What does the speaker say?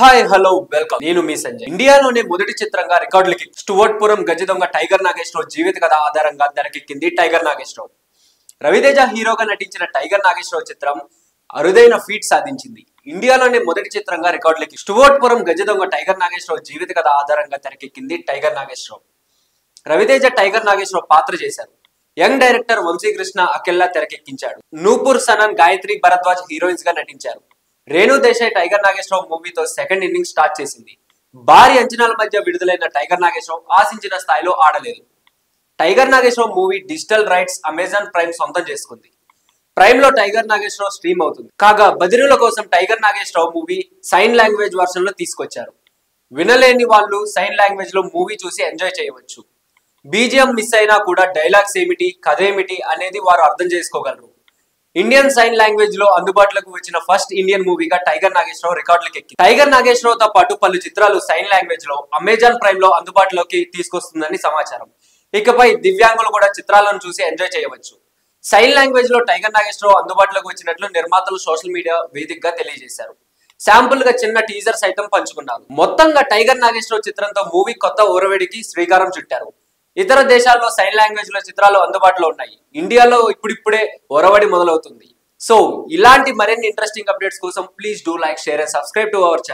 Hi hello welcome నేను మీ సంజయ్. ఇండియాలోనే మొదటి చిత్రంగా రికార్డులకి స్టువర్ట్పురం గజదొంగ టైగర్ నాగేశ్వరరావు జీవిత కథ ఆధారంగా తెరకెక్కింది టైగర్ నాగేశ్వరరావు. రవితేజ హీరోగా నటించిన టైగర్ నాగేశ్వరరావు చిత్రం అరుదైన ఫీట్ సాధించింది. ఇండియాలోనే మొదటి చిత్రంగా రికార్డులకి స్టువర్ట్పురం గజదొంగ టైగర్ నాగేశ్వరరావు జీవిత కథ ఆధారంగా తెరకెక్కింది టైగర్ నాగేశ్వరరావు. రవితేజ టైగర్ నాగేశ్వరరావు పాత్ర చేశారు. యంగ్ డైరెక్టర్ వంశీకృష్ణ అకెల్లా తెరకెక్కించాడు. నూపూర్ సనన్, గాయత్రి భరద్వాజ్ హీరోయిన్స్ గా నటించారు. రేణు దేశాయ్ టైగర్ నాగేశ్వరరావు మూవీతో సెకండ్ ఇన్నింగ్స్ స్టార్ట్ చేసింది. భారీ అంచనాల మధ్య విడుదలైన టైగర్ నాగేశ్వరరావు ఆశించిన స్థాయిలో ఆడలేదు. Tiger Nageswara Rao movie digital rights Amazon Prime సొంతం చేసుకుంది. ప్రైమ్ లో టైగర్ నాగేశ్వరరావు స్ట్రీమ్ అవుతుంది. కాగా బదిరుల కోసం tiger Nageswara Rao movie sign language version లో తీసుకొచ్చారు. వినలేని వాళ్ళు సైన్ లాంగ్వేజ్ లో మూవీ చూసి ఎంజాయ్ చేయవచ్చు. బీజిఎం మిస్ అయినా కూడా డైలాగ్స్ ఏమిటి, కథ ఏమిటి అనేది వారు అర్థం చేసుకోగలరు. ఇండియన్ సైన్ లాంగ్వేజ్ లో అందుబాటులోకి వచ్చిన ఫస్ట్ ఇండియన్ మూవీగా టైగర్ నాగేశ్వరరావు రికార్డులకు ఎక్కింది. టైగర్ నాగేశ్వరరావు తో పాటు పలు చిత్రాలు సైన్ లాంగ్వేజ్ లో అమెజాన్ ప్రైమ్ లో అందుబాటులోకి తీసుకొస్తుందని సమాచారం. ఇకపై దివ్యాంగులు కూడా చిత్రాలను చూసి ఎంజాయ్ చేయవచ్చు. సైన్ లాంగ్వేజ్ లో టైగర్ నాగేశ్వరరావు అందుబాటులోకి వచ్చినట్లు నిర్మాతలు సోషల్ మీడియా వేదికగా తెలియజేశారు. శాంపుల్ గా చిన్న టీజర్ సైతం పంచుకున్నారు. మొత్తంగా టైగర్ నాగేశ్వరరావు చిత్రంతో మూవీ కొత్త ఊరవేడికి శ్రీకారం చుట్టారు. ఇతర దేశాల్లో సైన్ లాంగ్వేజ్ లో చిత్రాలు అందుబాటులో ఉన్నాయి. ఇండియాలో ఇప్పుడిప్పుడే ఒరవడి మొదలవుతుంది. సో ఇలాంటి మరిన్ని ఇంట్రెస్టింగ్ అప్డేట్స్ కోసం please do like, share and subscribe to our channel.